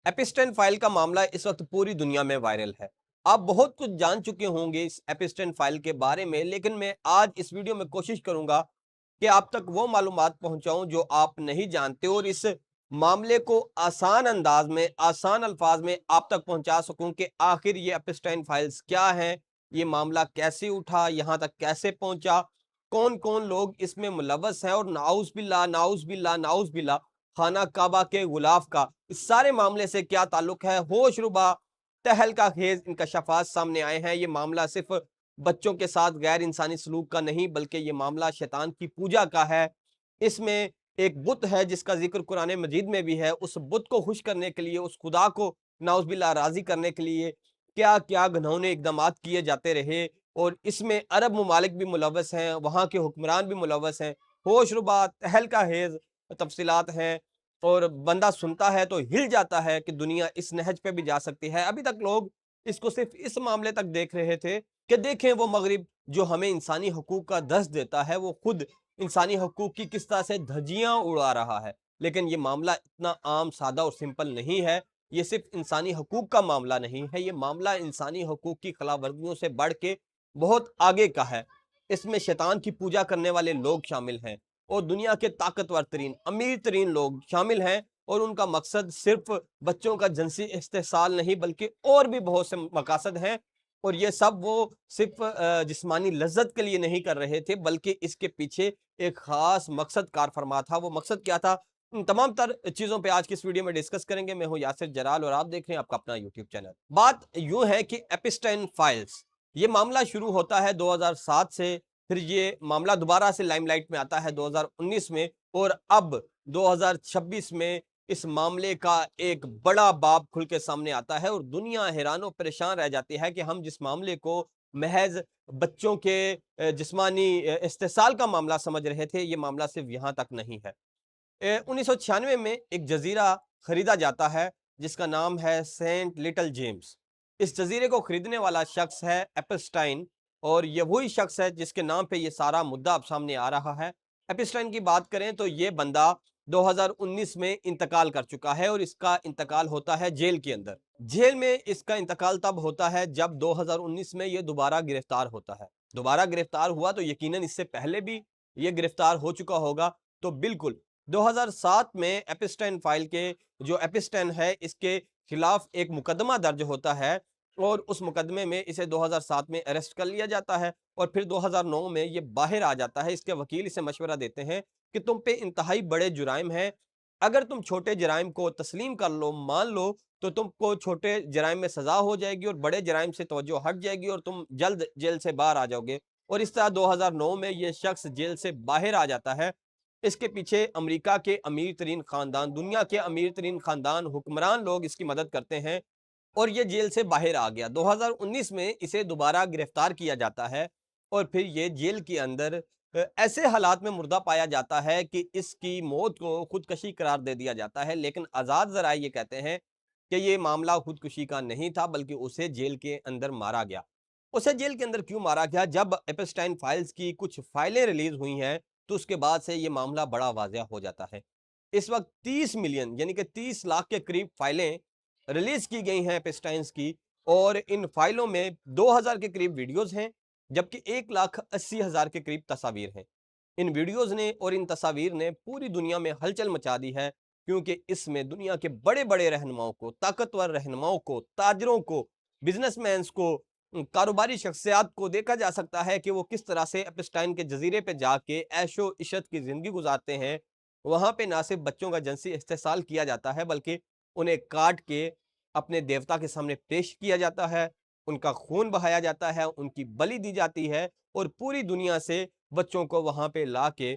एपिस्टाइन file का मामला इस वक्त पूरी दुनिया में वायरल है। आप बहुत कुछ जान चुके होंगे इस एपिस्टाइन फाइल के बारे में, लेकिन मैं आज इस वीडियो में कोशिश करूंगा कि आप तक वो मालूमात पहुंचाऊं जो आप नहीं जानते और इस मामले को आसान अंदाज में, आसान अल्फाज में आप तक पहुंचा सकूं कि आखिर ये एपिस्टाइन फाइल्स क्या है, ये मामला कैसे उठा, यहां तक कैसे पहुंचा, कौन कौन लोग इसमें मुलव्वस हैं और नाउज बिल्ला नाउज बिल्ला नाउज बिल्ला खाना काबा के गुलाफ का इस सारे मामले से क्या ताल्लुक है। होशरुबा तहलका खेज इंकशाफात सामने आए हैं। ये मामला सिर्फ बच्चों के साथ गैर इंसानी सलूक का नहीं, बल्कि ये मामला शैतान की पूजा का है। इसमें एक बुत है जिसका जिक्र कुरान मजीद में भी है। उस बुत को खुश करने के लिए, उस खुदा को नाउज़बिल्लाह राजी करने के लिए क्या क्या घिनौने इकदाम किए जाते रहे और इसमें अरब ममालिक भी मुलव्वस हैं, वहाँ के हुक्मरान भी मुलव्वस हैं। होशरुबा तहलका हेज तफसीलात हैं और बंदा सुनता है तो हिल जाता है कि दुनिया इस नहज पे भी जा सकती है। अभी तक लोग इसको सिर्फ इस मामले तक देख रहे थे कि देखें वो मगरिब जो हमें इंसानी हकूक का दर्स देता है, वो खुद इंसानी हकूक की किस तरह से धज्जियां उड़ा रहा है। लेकिन ये मामला इतना आम, सादा और सिंपल नहीं है। ये सिर्फ इंसानी हकूक का मामला नहीं है, ये मामला इंसानी हकूक की खिलाफवर्जियों से बढ़ के बहुत आगे का है। इसमें शैतान की पूजा करने वाले लोग शामिल हैं और दुनिया के ताकतवर तरीन, अमीर तरीन लोग शामिल हैं और उनका मकसद सिर्फ बच्चों का जिनसी इस्तेहसाल नहीं, बल्कि और भी बहुत से मकासद हैं। और ये सब वो सिर्फ जिस्मानी लज्जत के लिए नहीं कर रहे थे, बल्कि इसके पीछे एक खास मकसद कार फरमा था। वो मकसद क्या था, इन तमाम तर चीजों पे आज की इस वीडियो में डिस्कस करेंगे। मैं हूं यासिर जलाल और आप देख रहे हैं आपका अपना यूट्यूब चैनल। बात यूं है कि एपिस्टाइन फाइल्स, ये मामला शुरू होता है 2007 से, फिर ये मामला दोबारा से लाइमलाइट में आता है 2019 में और अब 2026 में इस मामले का एक बड़ा बाब खुल के सामने आता है और दुनिया हैरान परेशान रह जाती है कि हम जिस मामले को महज बच्चों के जिस्मानी इस्तेसाल का मामला समझ रहे थे, ये मामला सिर्फ यहाँ तक नहीं है। 1996 में एक जजीरा खरीदा जाता है जिसका नाम है सेंट लिटिल जेम्स। इस जजीरे को खरीदने वाला शख्स है एपिस्टाइन और ये वही शख्स है जिसके नाम पे ये सारा मुद्दा अब सामने आ रहा है। एपिस्टाइन की बात करें तो ये बंदा 2019 में इंतकाल कर चुका है और इसका इंतकाल होता है जेल के अंदर। जेल में इसका इंतकाल तब होता है जब 2019 में ये दोबारा गिरफ्तार होता है। दोबारा गिरफ्तार हुआ तो यकीनन इससे पहले भी ये गिरफ्तार हो चुका होगा। तो बिल्कुल 2007 में एपिस्टाइन फाइल के जो एपिस्टाइन है इसके खिलाफ एक मुकदमा दर्ज होता है और उस मुकदमे में इसे 2007 में अरेस्ट कर लिया जाता है और फिर 2009 में ये बाहर आ जाता है। इसके वकील इसे मशवरा देते हैं कि तुम पे इंतहाई बड़े जुराइम हैं, अगर तुम छोटे जराइम को तस्लीम कर लो, मान लो, तो तुमको छोटे जराइम में सजा हो जाएगी और बड़े जराइम से तवज्जो हट जाएगी और तुम जल्द जेल से बाहर आ जाओगे। और इस तरह 2009 में ये शख्स जेल से बाहर आ जाता है। इसके पीछे अमेरिका के अमीर तरीन खानदान, दुनिया के अमीर तरीन खानदान, हुक्मरान लोग इसकी मदद करते हैं और ये जेल से बाहर आ गया। 2019 में इसे दोबारा गिरफ्तार किया जाता है और फिर ये जेल के अंदर ऐसे हालात में मुर्दा पाया जाता है कि इसकी मौत को खुदकशी करार दे दिया जाता है। लेकिन आज़ाद ज़राए ये कहते हैं कि ये मामला खुदकुशी का नहीं था, बल्कि उसे जेल के अंदर मारा गया। उसे जेल के अंदर क्यों मारा गया? जब एपिस्टाइन फाइल्स की कुछ फाइलें रिलीज हुई हैं तो उसके बाद से ये मामला बड़ा वाज़ेह हो जाता है। इस वक्त 30 मिलियन यानी कि 30 लाख के करीब फाइलें रिलीज की गई हैं एपिस्टाइन्स की और इन फाइलों में 2000 के करीब वीडियोस हैं, जबकि 1,80,000 के करीब तस्वीर हैं। इन वीडियोस ने और इन तस्वीर ने पूरी दुनिया में हलचल मचा दी है, क्योंकि इसमें दुनिया के बड़े बड़े रहनुमाओं को, ताकतवर रहनुमाओं को, ताजरों को, बिजनेसमैन्स को, कारोबारी शख्सियात को देखा जा सकता है कि वो किस तरह से एपिस्टाइन के जजीरे पे जाके ऐशो इशरत की जिंदगी गुजारते हैं। वहां पे ना सिर्फ बच्चों का जिनसी इस्तेसाल किया जाता है, बल्कि उन्हें काट के अपने देवता के सामने पेश किया जाता है, उनका खून बहाया जाता है, उनकी बलि दी जाती है और पूरी दुनिया से बच्चों को वहां पे ला के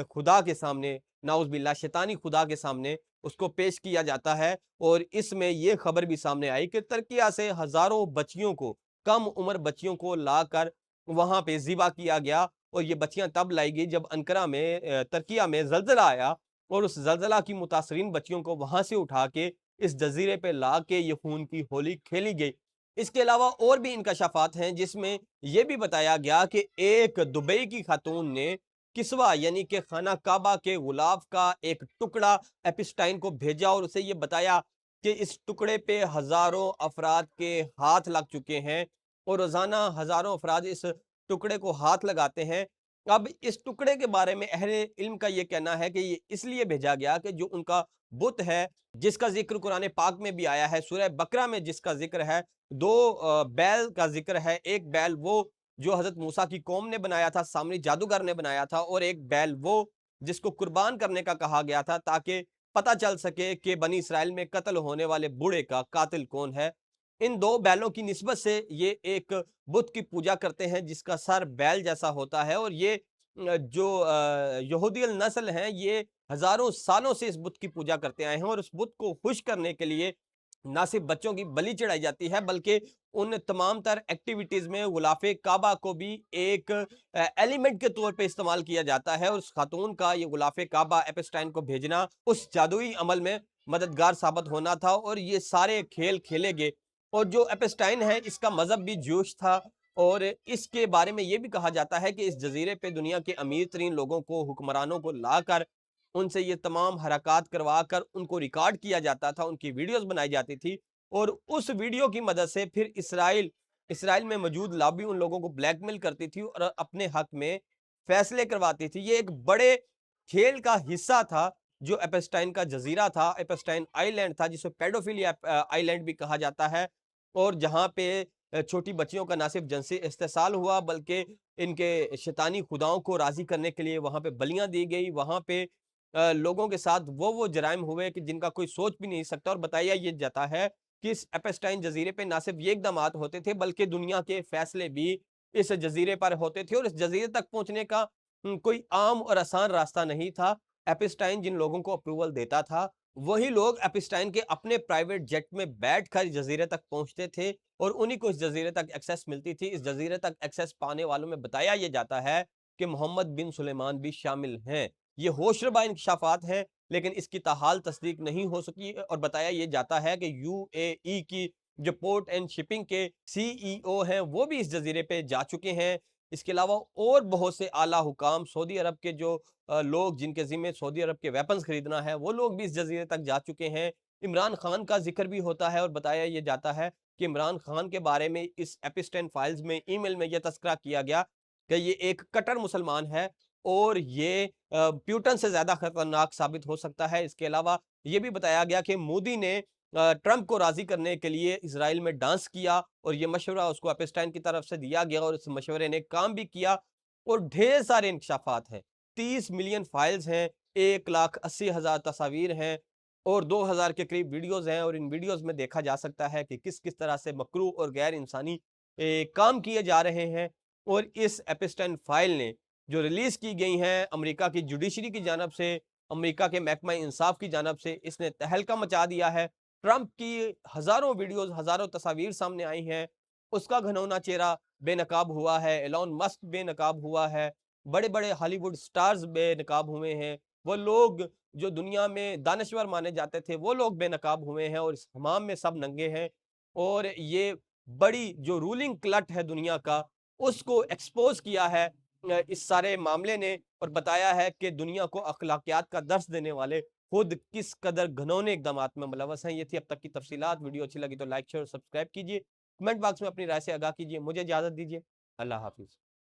खुदा के सामने, नाउज़ बिल्लाह शैतानी खुदा के सामने उसको पेश किया जाता है। और इसमें यह खबर भी सामने आई कि तुर्किया से हजारों बच्चियों को, कम उम्र बच्चियों को लाकर वहां पे ज़िबा किया गया और ये बच्चियां तब लाई गई जब अंकारा में, तुर्किया में जलजला आया और उस जलजला की मुतासरीन बच्चियों को वहां से उठा के इस जजीरे पे ला के ये खून की होली खेली गई। इसके अलावा और भी इंकशाफात हैं जिसमें यह भी बताया गया कि एक दुबई की खातून ने किस्वा यानी कि खाना काबा के गुलाफ का एक टुकड़ा एपिस्टाइन को भेजा और उसे ये बताया کہ اس ٹکڑے پہ ہزاروں افراد کے ہاتھ لگ چکے ہیں اور روزانہ ہزاروں افراد اس ٹکڑے کو ہاتھ لگاتے ہیں۔ اب اس ٹکڑے کے بارے میں اہل علم کا یہ کہنا ہے کہ یہ اس لیے بھیجا گیا کہ جو ان کا بت ہے، جس کا ذکر قرآن پاک میں بھی آیا ہے، سورہ بقرہ میں جس کا ذکر ہے، دو بیل کا ذکر ہے۔ ایک بیل وہ جو حضرت موسیٰ کی قوم نے بنایا تھا، سامری جادوگر نے بنایا تھا، اور ایک بیل وہ جس کو قربان کرنے کا کہا گیا تھا تاکہ پتہ چل سکے کہ بنی اسرائیل میں قتل ہونے والے بوڑھے کا قاتل کون ہے۔ ان دو بیلوں کی نسبت سے یہ ایک بت کی پوجا کرتے ہیں جس کا سر بیل جیسا ہوتا ہے، اور یہ جو یہودی النسل ہیں، یہ ہزاروں سالوں سے اس بت کی پوجا کرتے آئے ہیں، اور اس بت کو خوش کرنے کے لیے نہ صرف بچوں کی بلی چڑھائی جاتی ہے بلکہ ان تمام تر ایکٹیویٹیز میں غلاف کعبہ کو بھی ایک ایلیمنٹ کے طور پہ استعمال کیا جاتا ہے، اور اس خاتون کا یہ غلاف کعبہ ایپسٹائن کو بھیجنا اس جادوئی عمل میں مددگار ثابت ہونا تھا، اور یہ سارے کھیل کھیلے گئے۔ اور جو ایپسٹائن ہے اس کا مذہب بھی جوش تھا، اور اس کے بارے میں یہ بھی کہا جاتا ہے کہ اس جزیرے پہ دنیا کے امیر ترین لوگوں کو، حکمرانوں کو لا کر ان سے یہ تمام حرکات کروا کر ان کو ریکارڈ کیا جاتا تھا، ان کی ویڈیوز بنائی جاتی تھی، اور اس ویڈیو کی مدد سے پھر اسرائیل میں موجود لابی ان لوگوں کو بلیک میل کرتی تھی اور اپنے حق میں فیصلے کرواتی تھی۔ یہ ایک بڑے کھیل کا حصہ تھا جو ایپسٹائن کا جزیرہ تھا، ایپسٹائن آئی لینڈ تھا، جسے پیڈوفیلی آئی لینڈ بھی کہا جاتا ہے، اور جہاں پہ چھوٹی بچیوں کا نہ صرف جنسی استحصال ہوا بلکہ ان کے شیطانی خداؤں کو راضی کرنے کے لیے وہاں پہ بلیاں دی گئی، وہاں پہ لوگوں کے ساتھ وہ جرائم ہوئے کہ جن کا کوئی سوچ بھی نہیں سکتا، اور بتایا یہ جاتا ہے کہ اس ایپسٹائن جزیرے پہ نہ صرف یہ اقدامات ہوتے تھے بلکہ دنیا کے فیصلے بھی اس جزیرے پر ہوتے تھے، اور اس جزیرے تک پہنچنے کا کوئی عام اور آسان راستہ نہیں تھا۔ ایپسٹائن جن لوگوں کو اپروول دیتا تھا وہی لوگ ایپسٹائن کے اپنے پرائیویٹ جیٹ میں بیٹھ کر جزیرے تک پہنچتے تھے، اور انہی کو اس جزیرے تک ایکسیس ملتی تھی۔ اس جزیرے تک ایکسیس پانے والوں میں بتایا یہ جاتا ہے کہ محمد بن سلیمان بھی شامل ہیں۔ یہ ہوش ربا انکشافات ہیں لیکن اس کی تاحال تصدیق نہیں ہو سکی، اور بتایا یہ جاتا ہے کہ یو اے ای کی جو پورٹ اینڈ شپنگ کے سی ای او ہیں وہ بھی اس جزیرے پہ جا چکے ہیں۔ اس کے علاوہ اور بہت سے اعلیٰ حکام، سعودی عرب کے جو لوگ جن کے ذمہ سعودی عرب کے ویپنز خریدنا ہے، وہ لوگ بھی اس جزیرے تک جا چکے ہیں۔ عمران خان کا ذکر بھی ہوتا ہے، اور بتایا یہ جاتا ہے کہ عمران خان کے بارے میں اس ایپسٹائن فائلز میں ای میل میں یہ تذکرہ کیا گیا کہ یہ ایک کٹر مسلمان ہے، اور یہ پیوٹن سے زیادہ خطرناک ثابت ہو سکتا ہے۔ اس کے علاوہ یہ بھی بتایا گیا کہ مودی نے ٹرمپ کو راضی کرنے کے لیے اسرائیل میں ڈانس کیا، اور یہ مشورہ اس کو ایپسٹائن کی طرف سے دیا گیا، اور اس مشورے نے کام بھی کیا، اور ڈھیر سارے انکشافات ہیں۔ 30 ملین فائلز ہیں، 1,80,000 تصاویر ہیں، اور 2,000 کے قریب ویڈیوز ہیں، اور ان ویڈیوز میں دیکھا جا سکتا ہے کہ کس کس طرح سے مکروہ اور غیر انسانی کام کیے جا رہے ہیں۔ اور اس ایپسٹائن فائل نے جو ریلیز کی گئی ہیں امریکہ کی جوڈیشری کی جانب سے، امریکہ کے محکمہ انصاف کی جانب سے، اس نے تہلکہ مچا دیا ہے۔ ٹرمپ کی ہزاروں ویڈیوز، ہزاروں تصاویر سامنے آئی ہیں، اس کا گھنونا چہرہ بے نقاب ہوا ہے، ایلون مسک بے نقاب ہوا ہے، بڑے بڑے ہالی ووڈ سٹارز بے نقاب ہوئے ہیں، وہ لوگ جو دنیا میں دانشور مانے جاتے تھے وہ لوگ بے نقاب ہوئے ہیں، اور اس حمام میں سب ننگے ہیں، اور یہ بڑی جو رولنگ کلٹ ہے دنیا کا اس کو ایکسپوز کیا ہے اس سارے معاملے نے، اور بتایا ہے کہ دنیا کو اخلاقیات کا درس دینے والے خود کس قدر گھنونے اقدامات میں ملوث ہیں۔ یہ تھی اب تک کی تفصیلات۔ ویڈیو اچھی لگی تو لائک شیئر اور سبسکرائب کیجیے، کمنٹ باکس میں اپنی رائے سے آگاہ کیجیے۔ مجھے اجازت دیجیے، اللہ حافظ۔